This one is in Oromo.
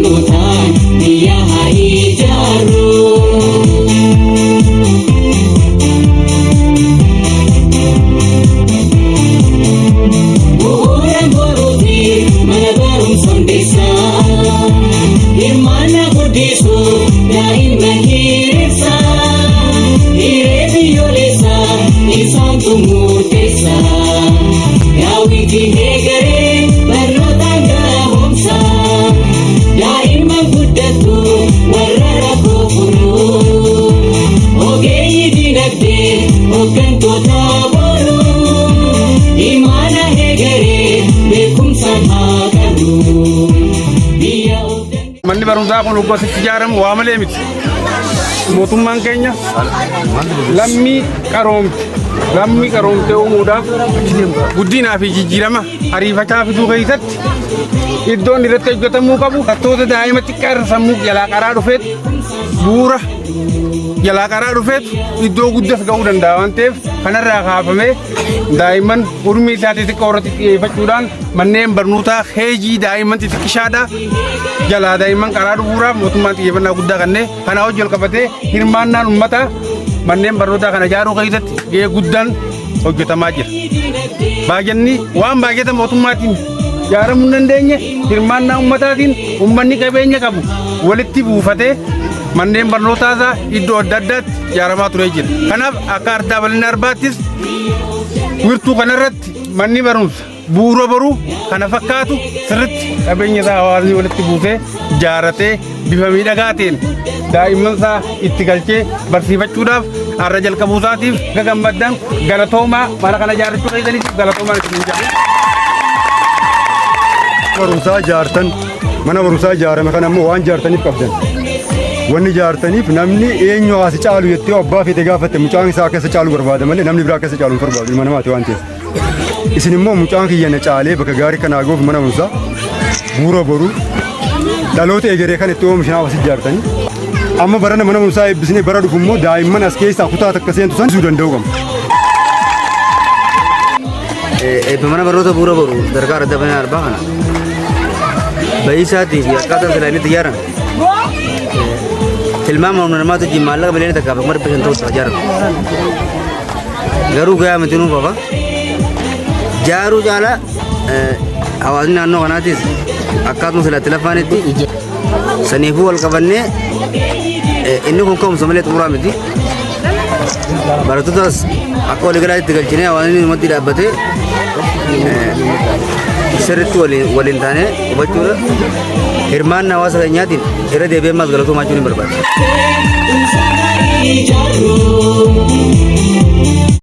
barnootaan biyya haa ijaaru. Bu'uuraan boruuti mana barumsa hundeessaa hirmaannaa guddisuu daa'imman hiriirsaa hiree biyyoolessaa isaantu murteessaa daawwitiin eegalee barnootaan gahoomsaa daa'imman guddatu warra rakkoo furuu ogeeyyii dinagdee hooggantoota boruu imaana eegalee beekumsaan haa qabu. Manni barumsaa kun gosoota ijaaramu waa malee miti. Mootummaan keenya lammii qaroomte uumuudhaaf guddinaa fi jijjiirama ariifachaa fiduu keessatti iddoon irratti hojjetamuu qabu hattoota daa'ima xiqqaa sammuu jalaa qaraa dhufeetu bu'uura jalaa qaraa dhufeetu iddoo guddas ga'uu danda'a waan ta'eef kanarraa kaafamee daa'imman umrii isaatii xiqqoo irratti xiyyeeffachuudhaan manneen barnootaa heejii daa'imman xixiqqishaadhaa jalaa daa'imman qaraa dhufuudhaaf mootummaan xiyyeeffannaa guddaa kennee kana hojii ol qabatee hirmaannaan uummataa manneen barnootaa kana ijaaruu keessatti gahee guddaan hojjetamaa jira. Baajanni waan baajata mootummaatiin ijaaramuu hin dandeenye hirmaannaa uummataatiin uummanni qabeenya qabu walitti buufatee manneen barnootaasaa iddoo adda addaatti ijaaramaa turee jira. Kanaaf akka ardaa bal'ina arbaattis wirtuu kanarratti manni barumsa bu'uura boruu kana fakkaatu sirriitti qabeenya isaa hawaasni walitti buusee ijaaratee bifa miidhagaa ta'een daa'imman isaa itti galchee barsiifachuudhaaf har'a jalqabuu isaatiif gagammaddaan galatoomaa mana kana ijaarrachuu keessaniif galatoomaa isin jaalladha. Barumsaa ijaartan mana barumsaa ijaarame kana ammoo waan ijaartaniif qabdan. Wanni ijaartaniif namni eenyu haasi caalu jettee abbaa feete gaafatte mucaan isaa akka isa caalu barbaada malee namni biraa akka isa caalu hin barbaadu ilma namaati waan ta'eef. Isin immoo mucaan kiyyana caalee bakka gaarii kanaa goof mana barumsaa bu'uura boruu dhaloota egeree kan itti oomishan hawaasa ijaartanii amma barana mana barumsaa eebbisnee bara dhufu immoo daa'imman as keessaa kutaa takka seentu san isuu danda'u qabna. Mana barnoota bu'uura boruu dargaara dabalina arbaa kana baay'isaatii fi akkaataa islaamiitti ijaarame tilmaama humna namaatu wajjin maallaqa miliyoona takkaaf akkuma 500 ta'utti ijaarame garuu gahaa miti nuuf hafa jaaruu caalaa hawaasni naannoo kanaatis akkaatuma silaatti lafaanitti saniifuu wal qabannee inni kun ka'umsa malee xumuraa miti barattootas akka waliigalaatti galchinee hawaasni ummatti dhaabbatee sirriitti waliin taanee hubachuudha hirmaannaa hawaasa keenyaatiin irra deebi'ee ammas galatoomaa jechuun hin barbaadu.